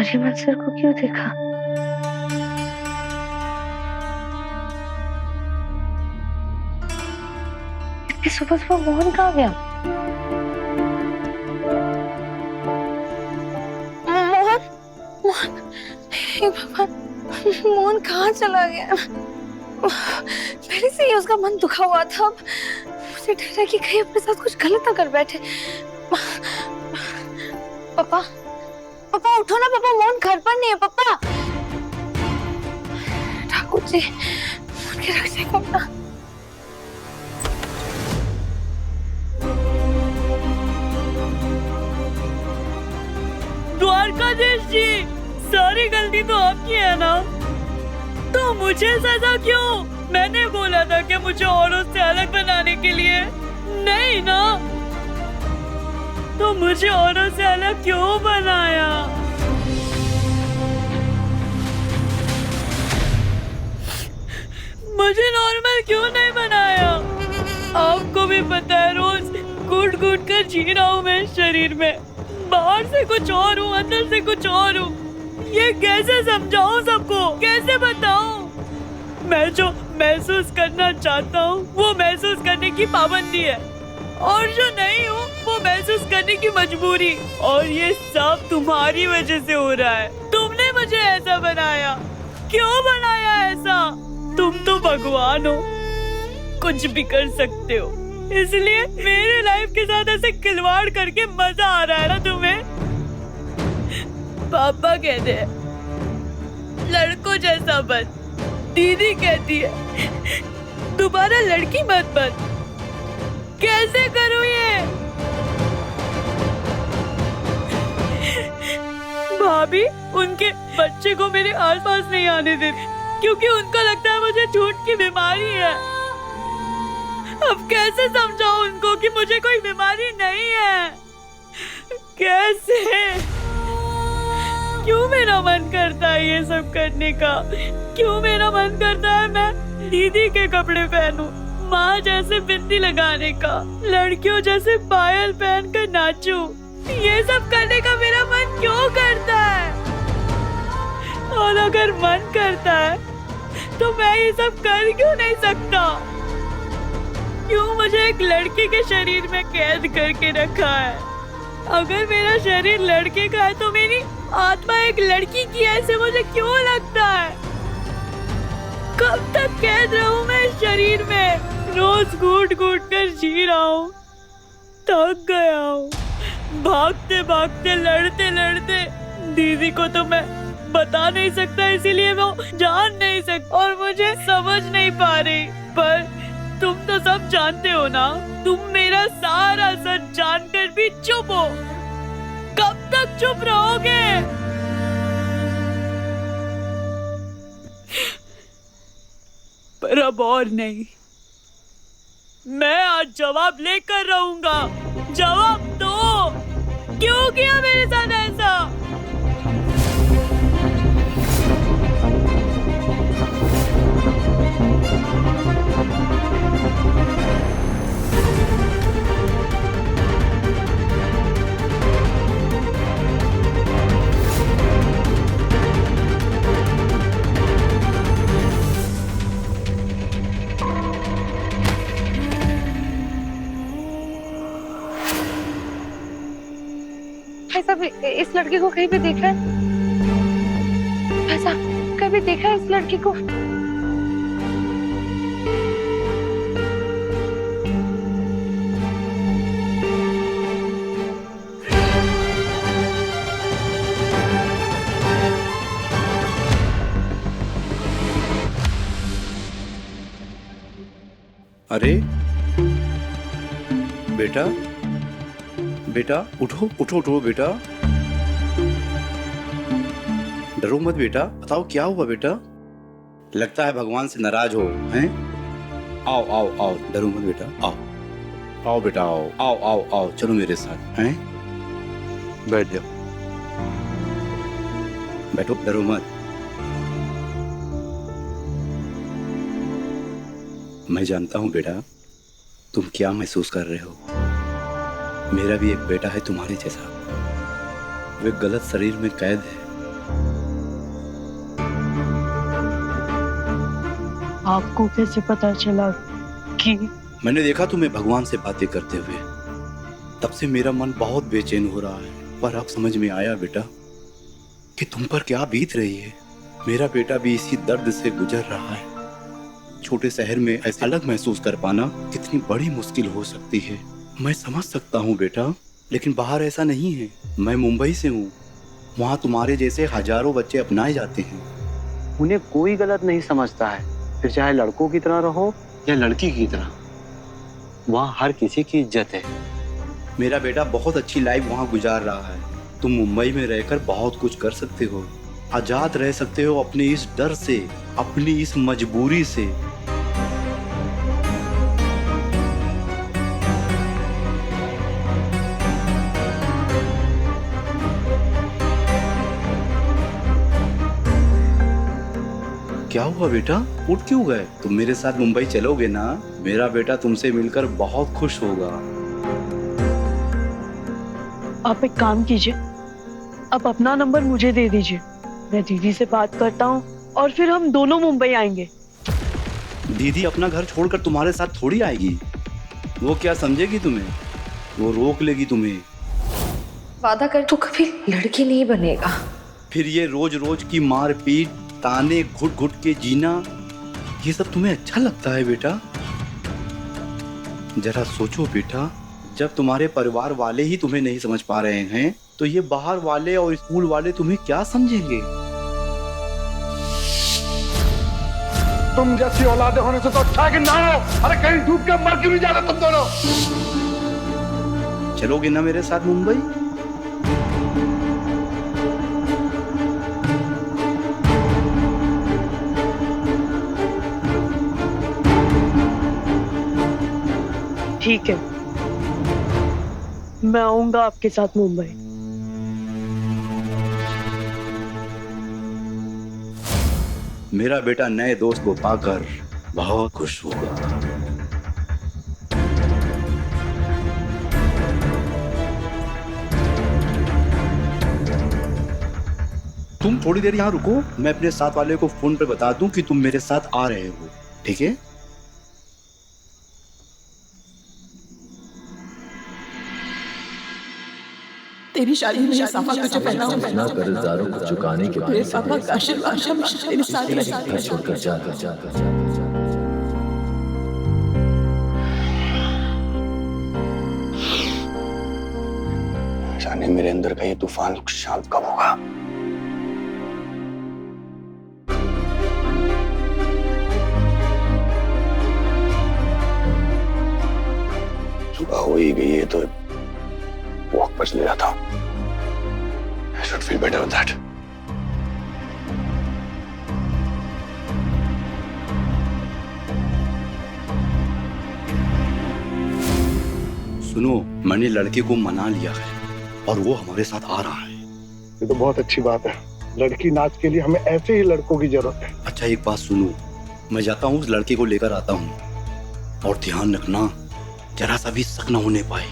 Nariman sir को क्यों देखा? इतनी सुबह सुबह मोहन कहाँ गया? मोहन, मोहन, हे भगवान, मोहन कहाँ चला गया? पहले से ही उसका मन दुखा हुआ था। मुझे डर है कि कहीं अपने साथ कुछ गलत ना कर बैठे। पापा, पापा उठो ना पापा, मोहन घर पर नहीं है पापा। ठाकुर जी, मोहन के रक्षा करना। द्वारकाधीश जी, सारी गलती तो आपकी है ना, तो मुझे सजा क्यों? मैंने बोला था कि मुझे औरों से अलग बनाने के लिए, नहीं ना, तो मुझे औरों से अलग क्यों बनाया? मुझे नॉर्मल क्यों नहीं बनाया? आपको भी पता है रोज घुट घुट कर जी रहा हूँ मैं इस शरीर में, बाहर से कुछ और हूँ, अंदर से कुछ और हूँ। ये कैसे समझाऊं सबको, कैसे बताऊं? मैं जो महसूस करना चाहता हूँ वो महसूस करने की पाबंदी है, और जो नहीं हूँ वो महसूस करने की मजबूरी। और ये सब तुम्हारी वजह से हो रहा है। तुमने मुझे ऐसा बनाया, क्यों बनाया ऐसा? तुम तो भगवान हो, कुछ भी कर सकते हो, इसलिए मेरे लाइफ के साथ ऐसे खिलवाड़ करके मजा आ रहा है ना तुम्हें? पापा कहते हैं लड़कों जैसा बन, दीदी कहती है दोबारा लड़की मत बन। कैसे करूं ये? भाभी उनके बच्चे को मेरे आसपास नहीं आने देती, क्योंकि उनको लगता है मुझे झूठ की बीमारी है। अब कैसे समझाऊं उनको कि मुझे कोई बीमारी नहीं है? कैसे? क्यों मेरा मन करता है ये सब करने का? क्यों मेरा मन करता है मैं दीदी के कपड़े पहनूं, माँ जैसे बिंदी लगाने का, लड़कियों जैसे पायल पहन कर नाचूं? ये सब करने का मेरा मन क्यों करता है? और अगर मन करता है तो मैं ये सब कर क्यों नहीं सकता? क्यों मुझे एक लड़की के शरीर में कैद करके रखा है? अगर मेरा शरीर लड़के का है तो मेरी आत्मा एक लड़की की है, ऐसे मुझे क्यों लगता है? कब तक कैद रहूं मैं इस शरीर में? रोज घूट घूट कर जी रहा हूँ, थक गया हूँ, भागते भागते लड़ते लड़ते। दीदी को तो मैं बता नहीं सकता, इसीलिए वो जान नहीं सकती और मुझे समझ नहीं पा रही। पर तुम तो सब जानते हो ना, तुम मेरा सारा सच जानकर भी चुप हो। कब तक चुप रहोगे? पर अब और नहीं, मैं आज जवाब लेकर रहूंगा। जवाब दो, क्यों किया मेरे साथ ऐसा? ऐसा इस लड़की को कहीं पे देखा है? ऐसा कभी देखा है इस लड़की को? अरे बेटा, बेटा उठो उठो उठो बेटा, डरो मत बेटा। बताओ क्या हुआ बेटा? लगता है भगवान से नाराज हो, हैं? आओ आओ आओ, डरो मत बेटा, आओ आओ बेटा, आओ आओ आओ आओ, चलो मेरे साथ, हैं? बैठ जाओ, बैठो, डरो मत। मैं जानता हूँ बेटा तुम क्या महसूस कर रहे हो। मेरा भी एक बेटा है तुम्हारे जैसा, वो एक गलत शरीर में कैद है, आपको कैसे पता चला कि मैंने देखा तुम्हें भगवान से बातें करते हुए, तब से मेरा मन बहुत बेचैन हो रहा है। पर अब समझ में आया बेटा कि तुम पर क्या बीत रही है। मेरा बेटा भी इसी दर्द से गुजर रहा है। छोटे शहर में ऐसे अलग महसूस कर पाना कितनी बड़ी मुश्किल हो सकती है। मैं समझ सकता हूँ बेटा, लेकिन बाहर ऐसा नहीं है। मैं मुंबई से हूँ, वहाँ तुम्हारे जैसे हजारों बच्चे अपनाए जाते हैं। उन्हें कोई गलत नहीं समझता है, फिर चाहे लड़कों की तरह रहो या लड़की की तरह, वहाँ हर किसी की इज्जत है। मेरा बेटा बहुत अच्छी लाइफ वहाँ गुजार रहा है। तुम मुंबई में रहकर बहुत कुछ कर सकते हो, आजाद रह सकते हो अपने इस डर से, अपनी इस मजबूरी से। क्या हुआ बेटा, उठ क्यों गए? तुम मेरे साथ मुंबई चलोगे ना? मेरा बेटा तुमसे मिलकर बहुत खुश होगा। आप एक काम कीजिए, आप अपना नंबर मुझे दे दीजिए, मैं दीदी से बात करता हूँ और फिर हम दोनों मुंबई आएंगे। दीदी अपना घर छोड़कर तुम्हारे साथ थोड़ी आएगी। वो क्या समझेगी तुम्हें? वो रोक लेगी तुम्हें। वादा कर तू कभी लड़की नहीं बनेगा। फिर ये रोज रोज की मारपीट, ताने, घुट घुट के जीना, ये सब तुम्हें अच्छा लगता है बेटा? जरा सोचो बेटा, जब तुम्हारे परिवार वाले ही तुम्हें नहीं समझ पा रहे हैं तो ये बाहर वाले और स्कूल वाले तुम्हें क्या समझेंगे? तुम जैसी औलादे होने से तो अच्छा है कि ना हो। अरे कहीं डूब के मर क्यों नहीं जाते तुम दोनों? चलोगे ना मेरे साथ मुंबई? ठीक है, मैं आऊंगा आपके साथ मुंबई। मेरा बेटा नए दोस्त को पाकर बहुत खुश होगा। तुम थोड़ी देर यहाँ रुको, मैं अपने साथ वाले को फोन पर बता दूं कि तुम मेरे साथ आ रहे हो, ठीक है? तेरी शादी में साफा तुझे पहना अपना कर्जदारों को चुकाने के मेरे पापा का आशीर्वाद हमेशा तेरे साथ रहेगा। छोड़कर जा जाने मेरे अंदर का ये तूफान शांत कब होगा। सुबह हो ही गई है तो वॉक पर चले जाता हूँ। I should feel better with that. सुनो, मैंने लड़के को मना लिया है और वो हमारे साथ आ रहा है। ये तो बहुत अच्छी बात है। लड़की नाच के लिए हमें ऐसे ही लड़कों की जरूरत है। अच्छा एक बात सुनो, मैं जाता हूँ, उस लड़के को लेकर आता हूँ, और ध्यान रखना जरा सा भी शक न होने पाए।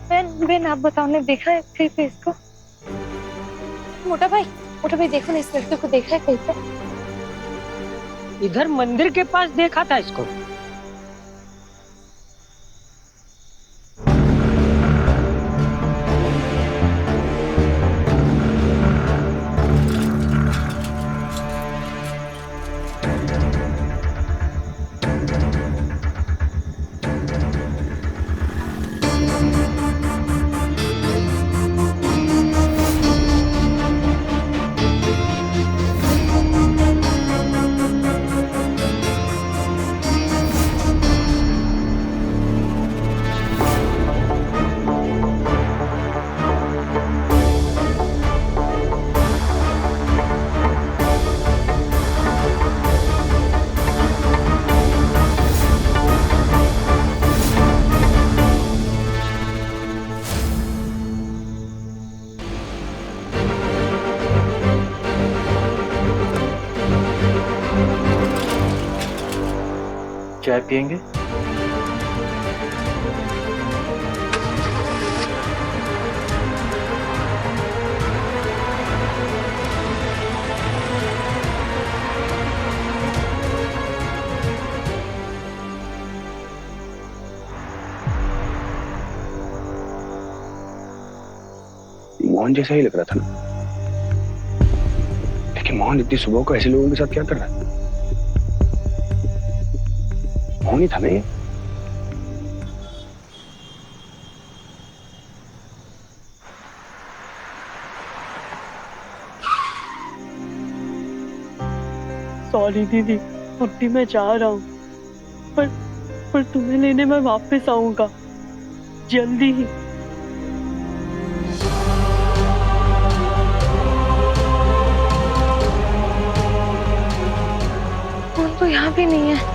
बहन आप बताओ, ने देखा है कहीं पे इसको? मोटा भाई देखो ना, इस लड़के को देखा है कहीं पे? इधर मंदिर के पास देखा था इसको। चाय पियेंगे? मोहन जैसा ही लग रहा था ना, लेकिन मोहन इतनी सुबह को ऐसे लोगों के साथ क्या कर रहा है? मोहन ही था ना ये। सॉरी दीदी, छुट्टी मैं जा रहा हूँ, पर तुम्हें लेने मैं वापस आऊंगा जल्दी ही। मोहन तो यहाँ भी नहीं है।